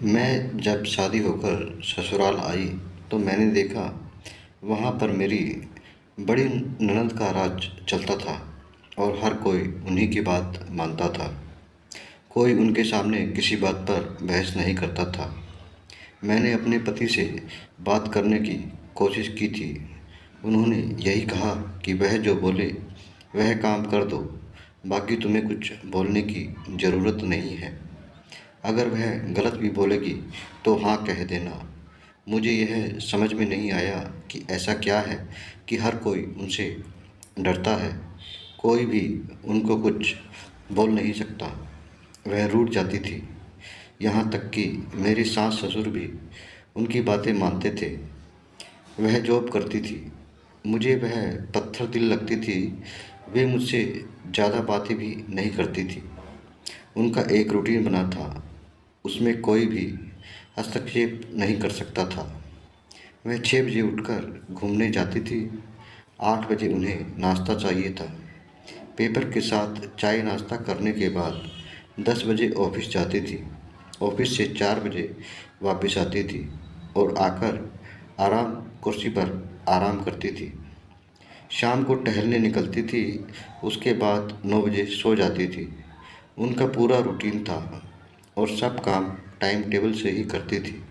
मैं जब शादी होकर ससुराल आई तो मैंने देखा वहाँ पर मेरी बड़ी ननद का राज चलता था और हर कोई उन्हीं की बात मानता था। कोई उनके सामने किसी बात पर बहस नहीं करता था। मैंने अपने पति से बात करने की कोशिश की थी। उन्होंने यही कहा कि वह जो बोले वह काम कर दो, बाकी तुम्हें कुछ बोलने की ज़रूरत नहीं है। अगर वह गलत भी बोलेगी तो हाँ कह देना। मुझे यह समझ में नहीं आया कि ऐसा क्या है कि हर कोई उनसे डरता है। कोई भी उनको कुछ बोल नहीं सकता। वह रूठ जाती थी। यहाँ तक कि मेरी सास ससुर भी उनकी बातें मानते थे। वह जॉब करती थी। मुझे वह पत्थर दिल लगती थी। वे मुझसे ज़्यादा बातें भी नहीं करती थी। उनका एक रूटीन बना था, उसमें कोई भी हस्तक्षेप नहीं कर सकता था। वह 6 बजे उठकर घूमने जाती थी। 8 बजे उन्हें नाश्ता चाहिए था। पेपर के साथ चाय नाश्ता करने के बाद 10 बजे ऑफिस जाती थी। ऑफिस से 4 बजे वापस आती थी और आकर आराम कुर्सी पर आराम करती थी। शाम को टहलने निकलती थी। उसके बाद 9 बजे सो जाती थी। उनका पूरा रूटीन था और सब काम टाइम टेबल से ही करती थी।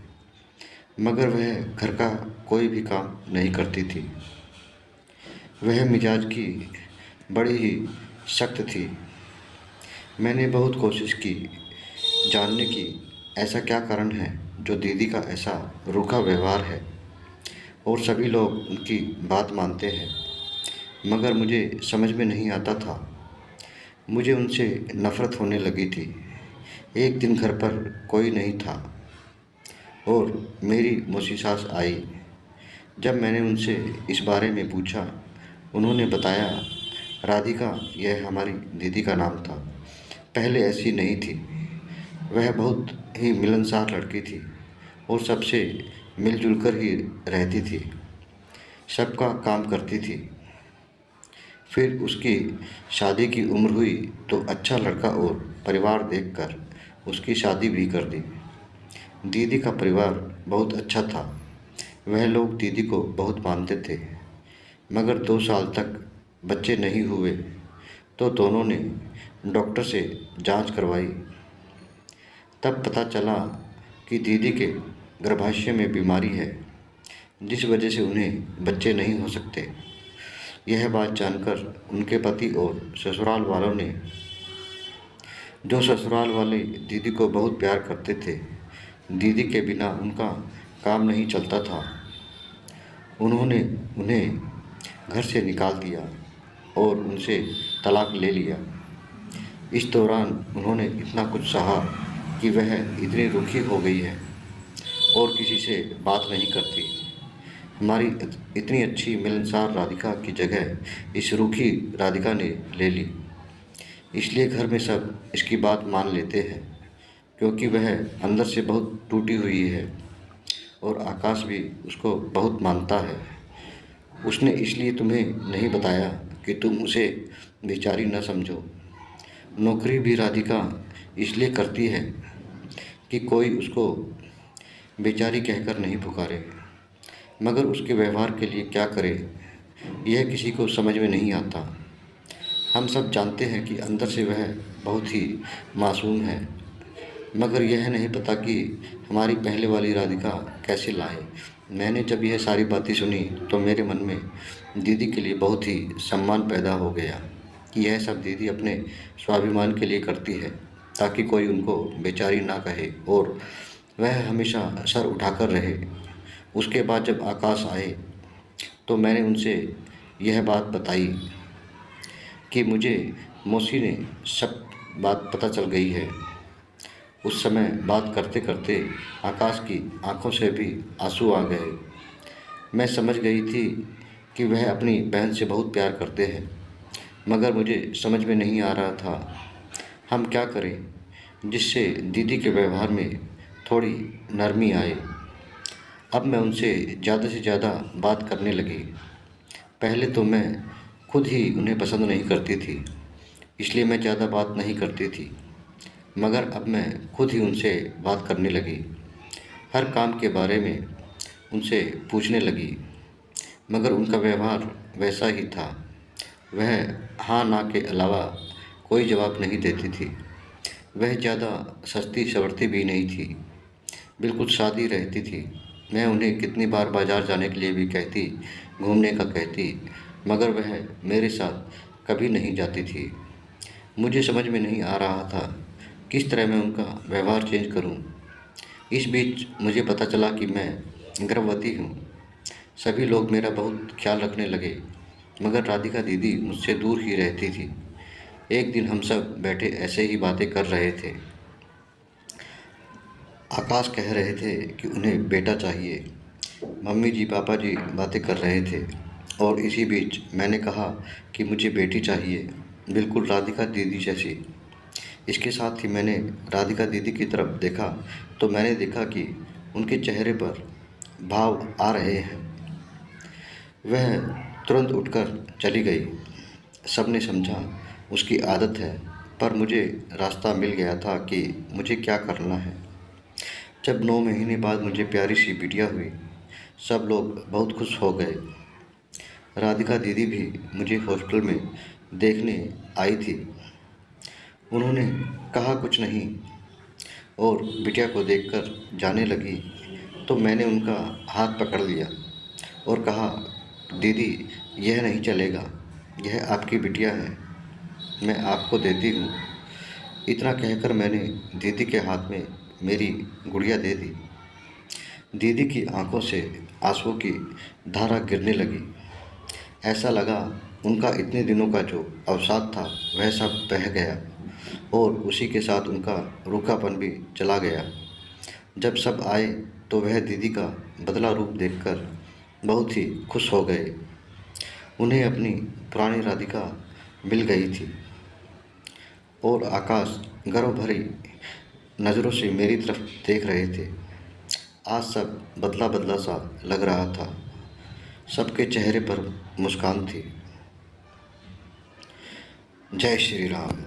मगर वह घर का कोई भी काम नहीं करती थी। वह मिजाज की बड़ी ही सख्त थी। मैंने बहुत कोशिश की जानने की ऐसा क्या कारण है जो दीदी का ऐसा रूखा व्यवहार है और सभी लोग उनकी बात मानते हैं, मगर मुझे समझ में नहीं आता था। मुझे उनसे नफ़रत होने लगी थी। एक दिन घर पर कोई नहीं था और मेरी मौसी सास आई। जब मैंने उनसे इस बारे में पूछा, उन्होंने बताया, राधिका यह हमारी दीदी का नाम था। पहले ऐसी नहीं थी। वह बहुत ही मिलनसार लड़की थी और सबसे मिलजुल कर ही रहती थी। सबका काम करती थी। फिर उसकी शादी की उम्र हुई तो अच्छा लड़का और परिवार देखकर उसकी शादी भी कर दी। दीदी का परिवार बहुत अच्छा था। वह लोग दीदी को बहुत मानते थे। मगर 2 साल तक बच्चे नहीं हुए तो दोनों ने डॉक्टर से जांच करवाई। तब पता चला कि दीदी के गर्भाशय में बीमारी है, जिस वजह से उन्हें बच्चे नहीं हो सकते। यह बात जानकर उनके पति और ससुराल वालों ने, जो ससुराल वाले दीदी को बहुत प्यार करते थे, दीदी के बिना उनका काम नहीं चलता था, उन्होंने उन्हें घर से निकाल दिया और उनसे तलाक ले लिया। इस दौरान उन्होंने इतना कुछ सहा कि वह इतनी रूखी हो गई है और किसी से बात नहीं करती। हमारी इतनी अच्छी मिलनसार राधिका की जगह इस रूखी राधिका ने ले ली। इसलिए घर में सब इसकी बात मान लेते हैं, क्योंकि वह अंदर से बहुत टूटी हुई है और आकाश भी उसको बहुत मानता है। उसने इसलिए तुम्हें नहीं बताया कि तुम उसे बेचारी न समझो। नौकरी भी राधिका इसलिए करती है कि कोई उसको बेचारी कहकर नहीं पुकारे, मगर उसके व्यवहार के लिए क्या करे यह किसी को समझ में नहीं आता। हम सब जानते हैं कि अंदर से वह बहुत ही मासूम है, मगर यह नहीं पता कि हमारी पहले वाली राधिका कैसे लाए। मैंने जब यह सारी बातें सुनी तो मेरे मन में दीदी के लिए बहुत ही सम्मान पैदा हो गया कि यह सब दीदी अपने स्वाभिमान के लिए करती है, ताकि कोई उनको बेचारी ना कहे और वह हमेशा सर उठाकर रहे। उसके बाद जब आकाश आए तो मैंने उनसे यह बात बताई कि मुझे मौसी ने सब बात पता चल गई है। उस समय बात करते करते आकाश की आंखों से भी आंसू आ गए। मैं समझ गई थी कि वह अपनी बहन से बहुत प्यार करते हैं, मगर मुझे समझ में नहीं आ रहा था हम क्या करें जिससे दीदी के व्यवहार में थोड़ी नरमी आए। अब मैं उनसे ज़्यादा से ज़्यादा बात करने लगी। पहले तो मैं खुद ही उन्हें पसंद नहीं करती थी, इसलिए मैं ज़्यादा बात नहीं करती थी, मगर अब मैं खुद ही उनसे बात करने लगी। हर काम के बारे में उनसे पूछने लगी, मगर उनका व्यवहार वैसा ही था। वह हाँ ना के अलावा कोई जवाब नहीं देती थी। वह ज़्यादा सस्ती सवरती भी नहीं थी, बिल्कुल सादी रहती थी। मैं उन्हें कितनी बार बाजार जाने के लिए भी कहती, घूमने का कहती, मगर वह मेरे साथ कभी नहीं जाती थी। मुझे समझ में नहीं आ रहा था किस तरह मैं उनका व्यवहार चेंज करूं। इस बीच मुझे पता चला कि मैं गर्भवती हूँ। सभी लोग मेरा बहुत ख्याल रखने लगे, मगर राधिका दीदी मुझसे दूर ही रहती थी। एक दिन हम सब बैठे ऐसे ही बातें कर रहे थे। आकाश कह रहे थे कि उन्हें बेटा चाहिए। मम्मी जी पापा जी बातें कर रहे थे, और इसी बीच मैंने कहा कि मुझे बेटी चाहिए, बिल्कुल राधिका दीदी जैसी। इसके साथ ही मैंने राधिका दीदी की तरफ देखा तो मैंने देखा कि उनके चेहरे पर भाव आ रहे हैं। वह तुरंत उठकर चली गई। सबने समझा उसकी आदत है, पर मुझे रास्ता मिल गया था कि मुझे क्या करना है। जब 9 महीने बाद मुझे प्यारी सी बिटिया हुई, सब लोग बहुत खुश हो गए। राधिका दीदी भी मुझे हॉस्पिटल में देखने आई थी। उन्होंने कहा कुछ नहीं और बिटिया को देखकर जाने लगी, तो मैंने उनका हाथ पकड़ लिया और कहा, दीदी यह नहीं चलेगा, यह आपकी बिटिया है, मैं आपको देती हूँ। इतना कहकर मैंने दीदी के हाथ में मेरी गुड़िया दे दी। दीदी की आंखों से आंसुओं की धारा गिरने लगी। ऐसा लगा उनका इतने दिनों का जो अवसाद था वह सब बह गया, और उसी के साथ उनका रूखापन भी चला गया। जब सब आए तो वह दीदी का बदला रूप देखकर बहुत ही खुश हो गए। उन्हें अपनी पुरानी राधिका मिल गई थी, और आकाश गर्व भरी नज़रों से मेरी तरफ देख रहे थे। आज सब बदला बदला सा लग रहा था। सबके चेहरे पर मुस्कान थी। जय श्री राम।